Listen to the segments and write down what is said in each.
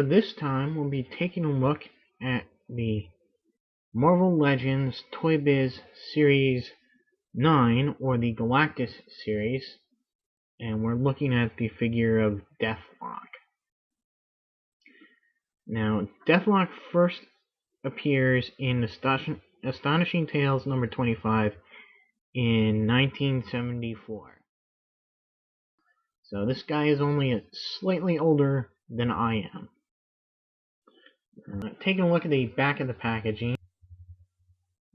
So this time we'll be taking a look at the Marvel Legends Toy Biz Series 9, or the Galactus series, and we're looking at the figure of Deathlok. Now, Deathlok first appears in Astonishing Tales number 25 in 1974. So this guy is only slightly older than I am. Taking a look at the back of the packaging,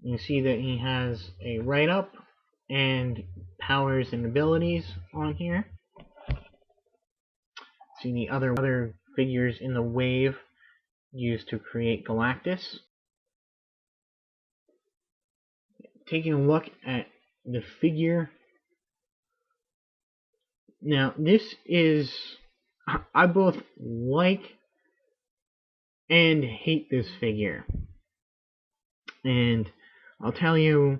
you see that he has a write-up and powers and abilities on here. See the other figures in the wave used to create Galactus. Taking a look at the figure. Now, this is, I both like and hate this figure. And I'll tell you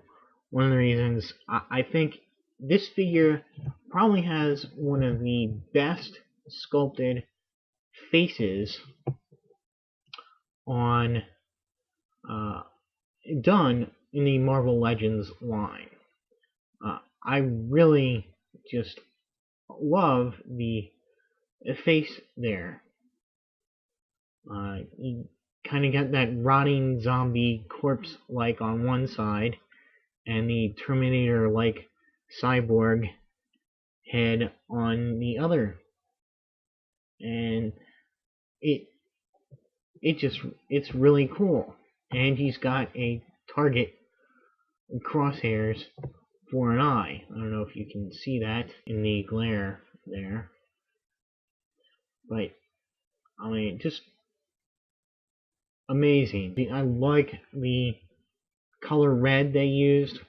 one of the reasons. I think this figure probably has one of the best sculpted faces on done in the Marvel Legends line. I really just love the face there. You kind of got that rotting zombie corpse-like on one side, and the Terminator-like cyborg head on the other. And it's really cool. And he's got a target and crosshairs for an eye. I don't know if you can see that in the glare there. But, I mean, just amazing. I like the color red they used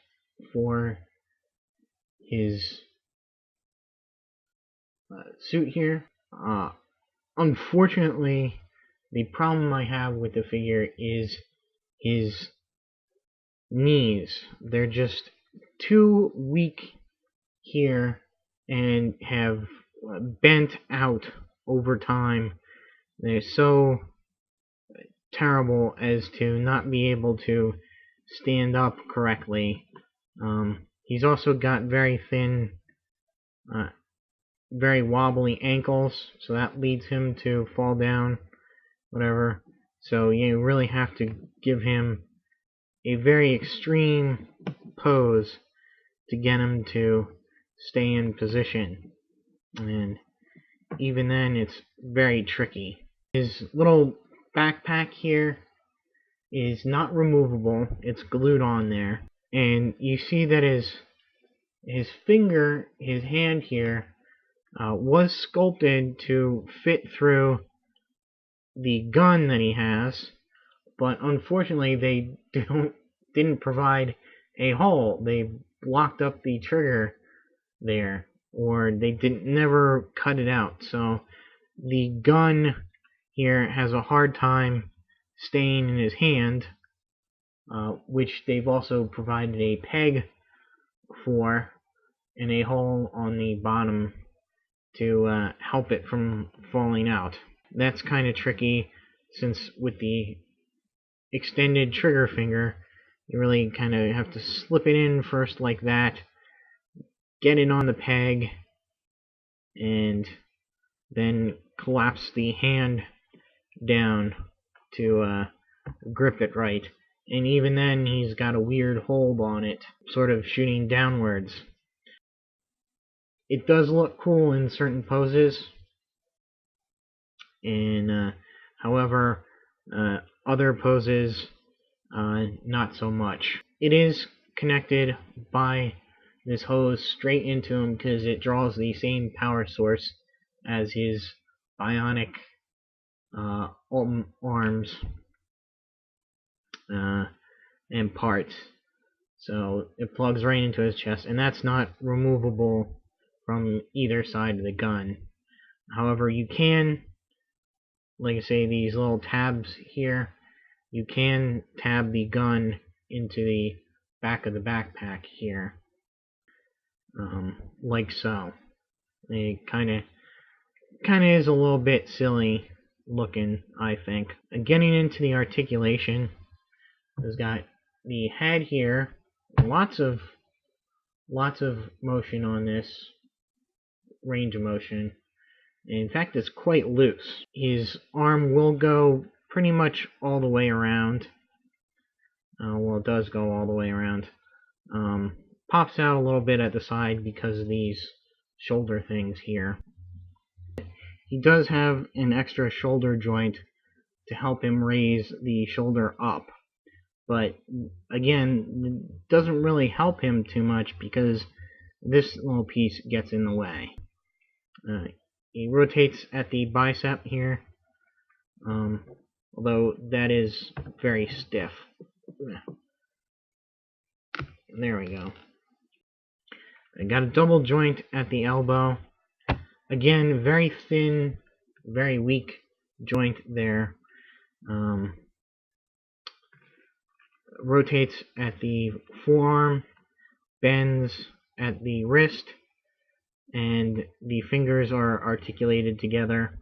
for his suit here. Unfortunately, the problem I have with the figure is his knees. They're just too weak here and have bent out over time. They're so terrible as to not be able to stand up correctly. He's also got very thin, very wobbly ankles, so that leads him to fall down, whatever. So you really have to give him a very extreme pose to get him to stay in position, and even then it's very tricky. His little backpack here is not removable, it's glued on there, and you see that his finger, his hand here, was sculpted to fit through the gun that he has, but unfortunately they didn't provide a hole. They blocked up the trigger there, or they never cut it out. So the gun here has a hard time staying in his hand, which they've also provided a peg for and a hole on the bottom to help it from falling out. That's kind of tricky, since with the extended trigger finger, you really kind of have to slip it in first like that, get it on the peg, and then collapse the hand down to grip it right. And even then, he's got a weird hold on it, sort of shooting downwards. It does look cool in certain poses, and however, other poses, not so much. It is connected by this hose straight into him because it draws the same power source as his bionic arms and parts. So it plugs right into his chest, and that's not removable from either side of the gun. However, you can, like I say, these little tabs here, you can tab the gun into the back of the backpack here, like so. It kind of is a little bit silly looking, I think. Getting into the articulation, it's got the head here, lots of motion on this, range of motion. In fact, it's quite loose. His arm will go pretty much all the way around. Well, it does go all the way around. Pops out a little bit at the side because of these shoulder things here. He does have an extra shoulder joint to help him raise the shoulder up. But again, it doesn't really help him too much because this little piece gets in the way. He rotates at the bicep here, although that is very stiff. There we go. I got a double joint at the elbow. Again, very thin, very weak joint there. Rotates at the forearm, bends at the wrist, and the fingers are articulated together.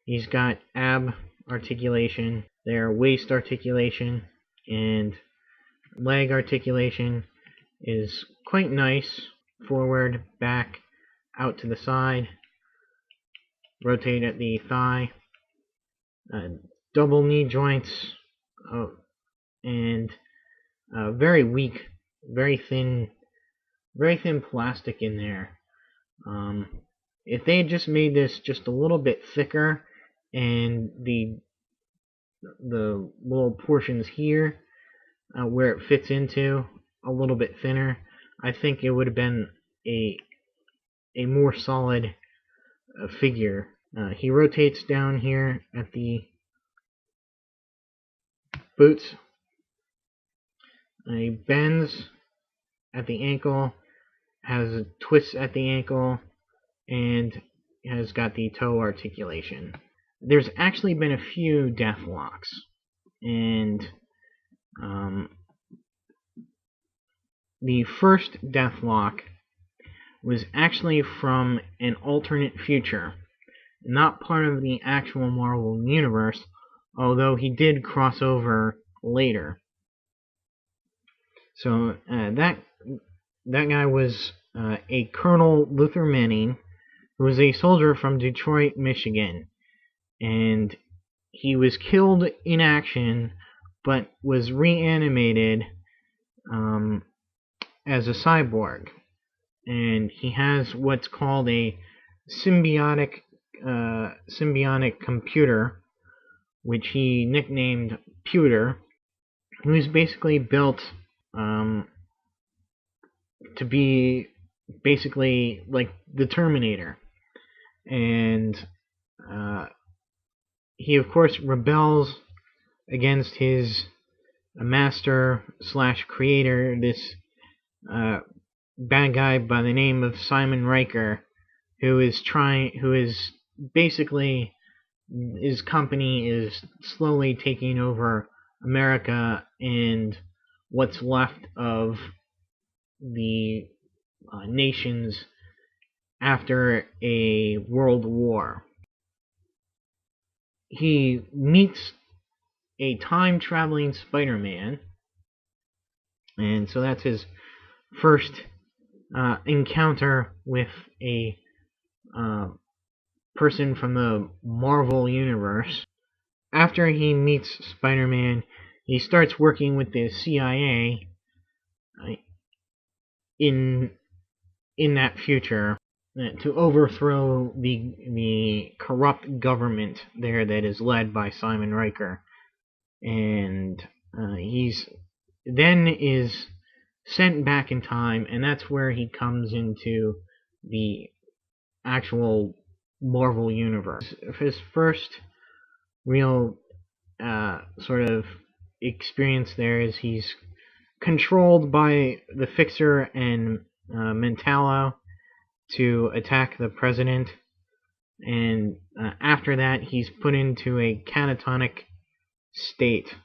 He's got ab articulation there, waist articulation, and leg articulation is quite nice. Forward, back, out to the side. Rotate at the thigh. Double knee joints, and very weak, very thin plastic in there. If they had just made this just a little bit thicker and the little portions here where it fits into a little bit thinner, I think it would have been a more solid figure. He rotates down here at the boots. He bends at the ankle, has a twist at the ankle, and has got the toe articulation. There's actually been a few Deathloks, and the first Deathlok was actually from an alternate future, not part of the actual Marvel Universe, although he did cross over later. So that guy was a Colonel Luther Manning, who was a soldier from Detroit, Michigan, and he was killed in action, but was reanimated as a cyborg, and he has what's called a symbiotic computer, which he nicknamed Pewter, who's basically built to be basically like the Terminator. And he of course rebels against his master / creator, this bad guy by the name of Simon Riker, who is basically, his company is slowly taking over America and what's left of the nations after a world war. He meets a time-traveling Spider-Man, and so that's his first encounter with a person from the Marvel Universe. After he meets Spider-Man, he starts working with the CIA in that future to overthrow the corrupt government there that is led by Simon Riker. And he's then is sent back in time, and that's where he comes into the actual Marvel Universe. His first real sort of experience there is he's controlled by the Fixer and Mentallo to attack the president, and after that he's put into a catatonic state,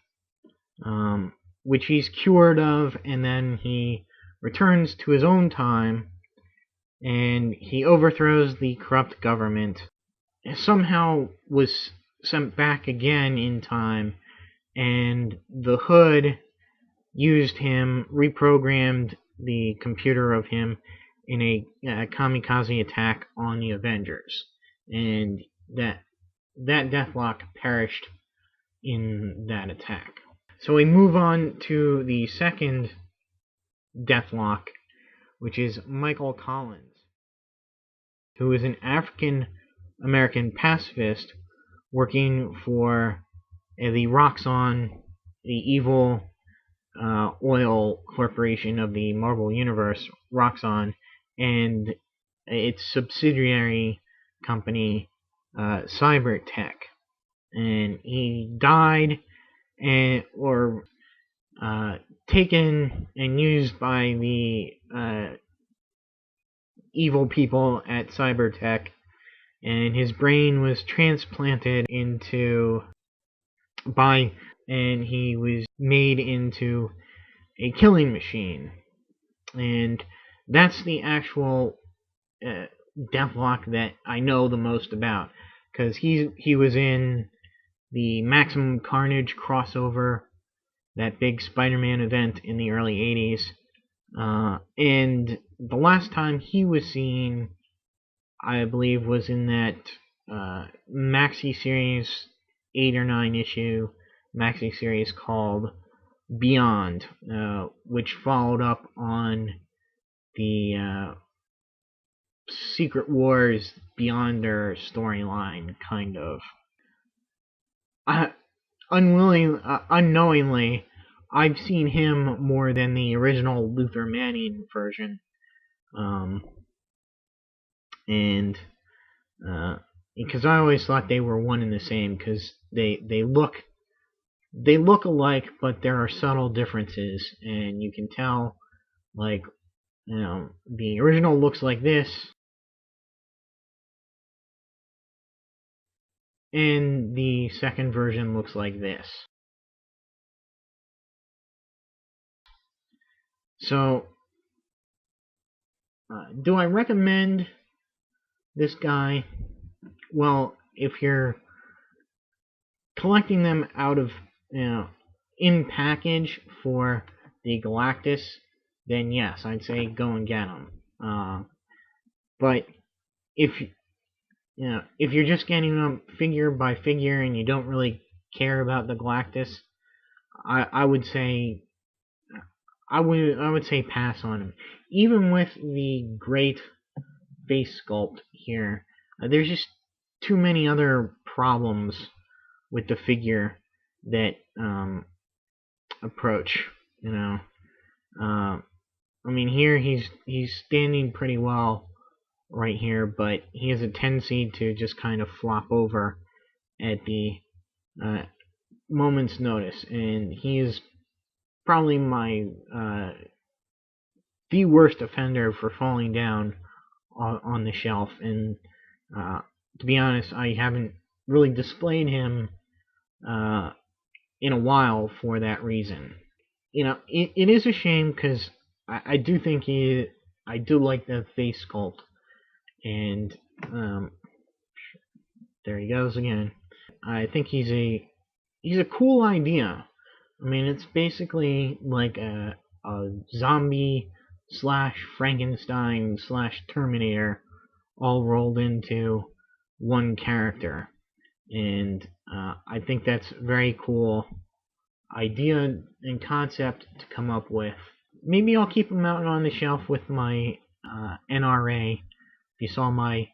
which he's cured of, and then he returns to his own time and he overthrows the corrupt government, somehow was sent back again in time, and the Hood used him, reprogrammed the computer of him in a kamikaze attack on the Avengers, and that Deathlok perished in that attack. So we move on to the second Deathlok, which is Michael Collins, who is an African American pacifist working for the Roxxon, the evil oil corporation of the Marvel Universe, Roxxon, and its subsidiary company, Cyborg. And he died or taken and used by the evil people at Cybertech, and his brain was transplanted into and he was made into a killing machine. And that's the actual Deathlok that I know the most about, because he was in the Maximum Carnage crossover, that big Spider-Man event in the early 80s. And the last time he was seen, I believe, was in that maxi series, 8 or 9 issue maxi series called Beyond, which followed up on the Secret Wars Beyonder storyline, kind of. Unknowingly, I've seen him more than the original Luther Manning version, and because I always thought they were one and the same, because they look alike, but there are subtle differences, and you can tell, like, the original looks like this, and the second version looks like this. So, do I recommend this guy? Well, if you're collecting them out of, in package for the Galactus, then yes, I'd say go and get them. But if you're just getting them figure by figure and you don't really care about the Galactus, I would say pass on him. Even with the great face sculpt here, there's just too many other problems with the figure that approach. I mean, here he's standing pretty well right here, but he has a tendency to just kind of flop over at the moment's notice, and he is probably the worst offender for falling down on the shelf. And to be honest, I haven't really displayed him in a while for that reason. It is a shame, because I do think I do like the face sculpt, and there he goes again. I think he's a cool idea. I mean, it's basically like a zombie / Frankenstein / Terminator all rolled into one character, and I think that's a very cool idea and concept to come up with. Maybe I'll keep them out on the shelf with my NRA. If you saw my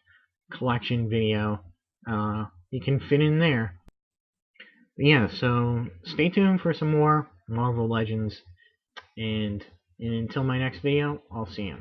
collection video, you can fit in there. But yeah, so stay tuned for some more Marvel Legends, and until my next video, I'll see you.